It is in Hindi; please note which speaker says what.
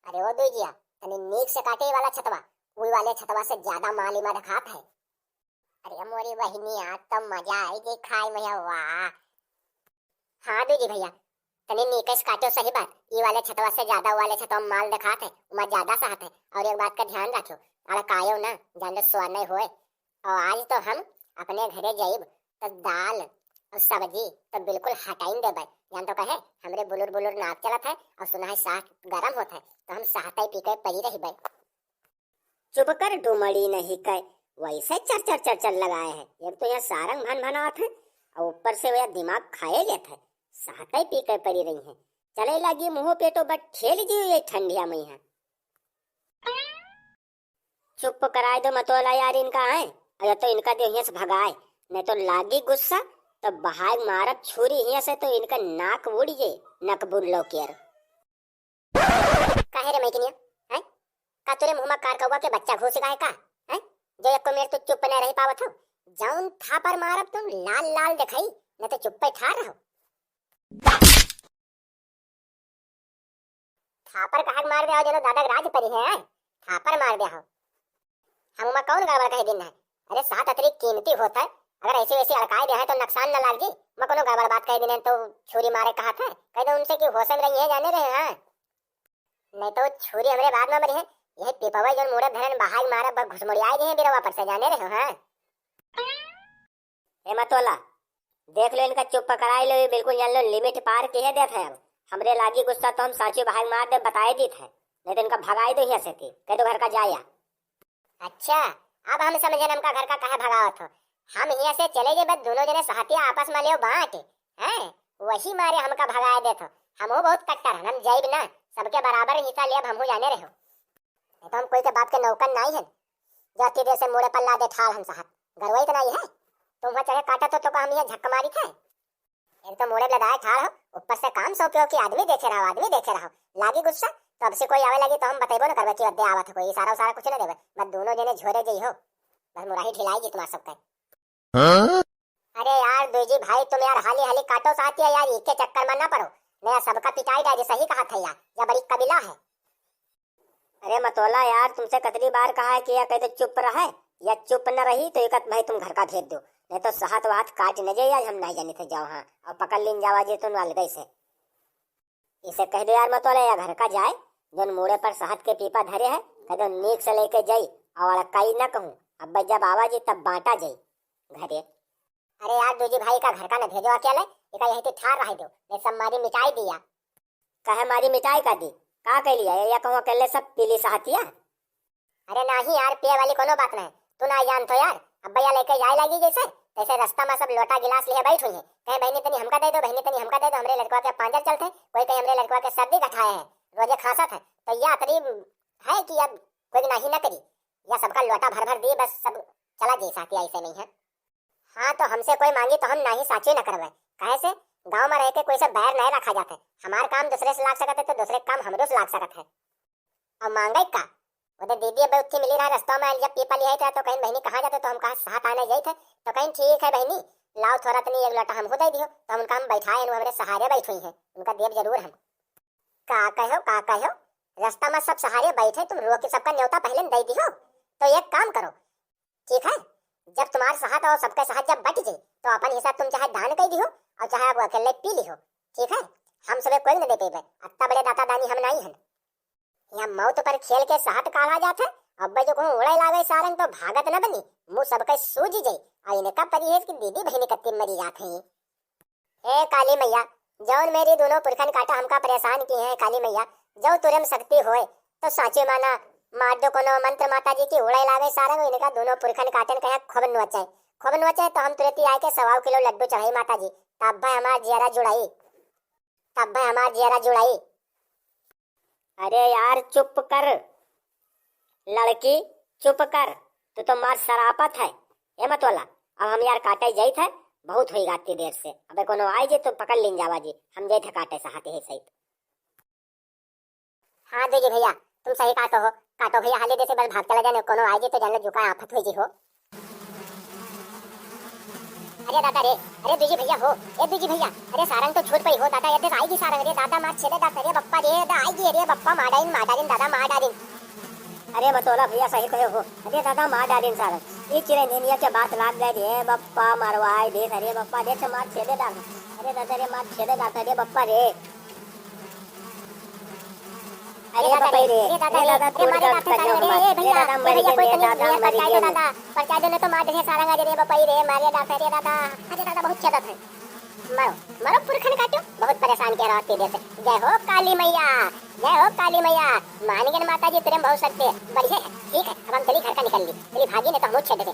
Speaker 1: अरे वो दीजिया तने नीक से काटे वाला छतवा, उई वाले छतवा से ज्यादा माल इमा रखात है। अरे मोरी बहिनी आज तो मजा आएगी खाए में, वाह। हाँ दीदी भैया तने नीक से काटो, सही बात। ये वाले छतवा से ज्यादा वाले छतवा में माल रखात है, उमा ज्यादा साहत है। और एक बात का ध्यान रखो, अरे कायो ना जान स्वाद नहीं होए। और आज तो हम अपने घरे जाइब तो दाल और सब्जी तो बिल्कुल हटाइन देबै। जान तो कहे हमरे बुलुर बुलुर नाक चलत है और सुना है साग गरम होता है, तो हम सहता ही पी के पड़ी रही भाई।
Speaker 2: चुप कर डुमड़ी नहीं कह, वैसे चर चर चर चर लगाए है। एक तो यहाँ सारंग भन भनात है और ऊपर से वह दिमाग खाए लेता है, सहता ही पी के पड़ी रही है। चले लगी मुंह पेटो बट ठेल जी ये ठंडिया में है। चुप कराए दो मतोला यार इनका है, या तो इनका दे यहाँ से भगाए, नहीं तो लागी गुस्सा तो बहाग मारब छुरी यहाँ से तो इनका नाक उड़ जे नक बुल्लो केर।
Speaker 1: काहे रे मैकिनिया हैं? का तोरे मुंह में कार कौवा के बच्चा घुस गए का हैं? जो एक को मेरे तो चुप न रही पावत हो, जाऊन था पर मारब तुम लाल लाल दिखाई, न तो चुप पे ठा रहो। थापर कहां मार दे हो जनो दादा राज परी है, थापर मार दे हो। हम में कौन गड़बड़ कह दिन है? अरे सात अतरी कीमती होता है, अगर ऐसे वैसे अड़काए दे है तो नुकसान न लाग जी। मैं कोनो गड़बड़ बात कह दिन तो छुरी मारे कहा था, कह दो उनसे कि होश में रही है जाने रहे हैं, नहीं तो छुरी हमरे बाद में मरी है। यह पिपवा जो मुड़े धरन बहाग मारे बग घुसमुड़ियाए दे हैं बिरवा पर से जाने रहे हैं।
Speaker 2: ए मतोला देख लो इनका चुप कराई लो, बिल्कुल जान लो लिमिट पार किए देत है। अब हमरे लागी गुस्सा तो हम साची बहाग मार दे बताए दी थे, नहीं तो इनका भगाई दो यहाँ से थी, कह दो घर का जाया।
Speaker 1: अच्छा अब हम समझे हमका घर का कहा भगावत हो। हम यहाँ से चले गए बस दोनों जने सहतिया आपस में ले बांट हैं, वही मारे हमका भगाए देत हो। हम हो बहुत कट्टर हम जाइब ना, सबके बराबर हिस्सा ले, अब हम हो जाने रहो। तो हम कोई के बाप के नौकर नहीं है जाती देर से मुड़े पर ला दे ठाल हम साहब, गरवई तो नहीं है। तुम वहाँ चढ़े काटा तो हम यहाँ झक मारी थे, एक तो मुड़े लदाए ठाल हो, ऊपर से काम सौंपे हो कि आदमी देखे रहो, आदमी देखे रहो। लागी गुस्सा तो अब से कोई आवे लगी तो हम बतेबो न करबे कि अद्दे आवत है कोई, सारा सारा कुछ न देबे, बस दोनों जने झोरे जई हो, बस मुराही ठिलाएगी तुम्हारा सबका। अरे यार दोजी भाई तुम यार हाली हाली काटो साथी है यार, इसके चक्कर में ना पड़ो, नया सबका पिटाई डाल सही कहा था यार, या बड़ी कबीला है।
Speaker 2: अरे मतोला यार तुमसे कितनी बार कहा है कि या कहते चुप रहे, या चुप न रही तो एक भाई तुम घर का भेज दो, नहीं तो साथ वाथ काट न जाए। आज हम नहीं जाने थे जाओ हाँ, और पकड़ लीन जावा जे तुम अलगई से। इसे कह दो यार मतोला या घर का जाए, जोन मुड़े पर शहद के पीपा धरे है, कह दो नीक से लेके जाई और कई न कहूँ, अब जब आवाजी तब बांटा जाई घरे।
Speaker 1: अरे यार दूजी भाई का घर का न भेजो अकेले, इका यही तो ठार रह दो, मैं सब मारी मिटाई दिया।
Speaker 2: कहे मारी मिटाई का दी का कह लिया, या कहूँ अकेले सब पीली सहतिया।
Speaker 1: अरे नहीं यार पिए वाली कोनो बात नहीं, तू ना जान तो यार, अब भैया लेके जाए लगी जैसे तैसे रास्ता में सब लोटा गिलास लिए बैठ हुई है, कहे बहनी तनी हमका दे दो, बहनी तनी हमका दे दो। हमरे लड़का के पांजर चलते, कोई कहे हमरे लड़का के सर्दी गठाए है, रोजे खासा था, तो यह करीब है कि अब कोई नहीं न करी, या सबका लोटा भर भर दिए बस सब चला जी साथी, ऐसे नहीं है। हाँ तो हमसे कोई मांगी तो हम नहीं साची न करवे, कहे से गांव में रह के कोई से बैर नहीं रखा जाता है। हमार काम दूसरे से लाग सकत है तो दूसरे काम हमरो से लाग सकत है। और मांगे का उधर दीदी अब उत्थी मिली रहा रास्ता में, जब पीपा लिया था तो कहीं बहनी कहाँ जाते, तो हम कहा साथ आने गए थे, तो कहीं ठीक है बहनी लाओ थोड़ा तनी एक लोटा हमको दे दियो, तो हम उनका हम बैठाए हमारे सहारे बैठ हुई है, उनका देव जरूर हम। का कहो रास्ता में सब सहारे बैठे, तुम रो के सबका न्योता पहले दे दियो। तो एक काम करो ठीक है, जब तुम्हारे साथ और सबके साथ जब बट जाए तो अपन हिसाब तुम चाहे दान कर दियो और चाहे वो अकेले पी लियो, ठीक है। हम सब कोई न दे पेबे, अत्ता बड़े दाता दानी हम नहीं हैं। यहाँ मौत पर खेल के साथ काढ़ा जाता है, अब जो कहूँ उड़े लागे सारंग तो भागत न बनी, मुँह सबके सूझ जाये, और इनका परिहेज की दीदी बहनी कत्ती मरी जाते हैं। ए काली मैया जौन मेरी दोनों पुरखन काटा हमका परेशान की है, काली मैया जो तुरम शक्ति होए तो साचे माना मार दो कोनो मंत्र माता जी की उड़ाई लावे सारंग, इनका दोनों पुरखन काटन कहे खूब नोचाए तो हम तुरंत आए के 1.25 किलो लड्डू चढ़ाई माता जी, तब भाई हमार जियरा जुड़ाई।
Speaker 2: अरे यार चुप कर लड़की चुप कर, तू तो मार शरापत है। ए मतोला अब हम यार काटे जाई थे, बहुत हुई गाती देर से, अबे कोनो आई जे तो पकड़ लीन जावा जी, हम जाए थे काटे सहाते है सही।
Speaker 1: हाँ दीदी भैया तुम सही काटो भैया, हाली जैसे बस भाग चला जाने, कोनो आई जे तो जान लो जुका आफत हुई जी हो। अरे दादा रे, अरे दूजी भैया हो, ए दूजी भैया, अरे सारंग तो छूट पई हो दादा, ये आएगी सारंग रे दादा, मार छेदे दादा रे बप्पा रे, दा आएगी रे बप्पा, मार डालिन दादा, मार डालिन।
Speaker 2: अरे मतोला भैया सही कहे हो, अरे दादा मार डालिन सारंग, ये चिरंजीनिया के बात लाग गए रे बप्पा, मारवाई दे अरे बप्पा रे, मार छेदे दादा, अरे दादा रे मार छेदे दादा रे बप्पा रे। अरे दादा रे, अरे दादा तोड़
Speaker 1: मारे
Speaker 2: कर
Speaker 1: दादा
Speaker 2: कर
Speaker 1: रे भैया,
Speaker 2: दादा मर
Speaker 1: भैया कोई
Speaker 2: गए
Speaker 1: तनी
Speaker 2: दादा
Speaker 1: भैया
Speaker 2: मर
Speaker 1: परचाई दो
Speaker 2: गए।
Speaker 1: दादा, परचाई दो ने तो मार दे सारंग आज रे बप्पा रे, मारे दादा रे दादा, अरे दादा बहुत छेदत है, मारो मारो पुरखन काटो, बहुत परेशान किया रहती देते। जय हो काली मैया, जय हो काली मैया, मान गए माता जी तेरे बहुत सकते, बढ़िया है, ठीक है, अब हम चली घर का निकल ली, चली भागी नहीं तो हम छेद देते।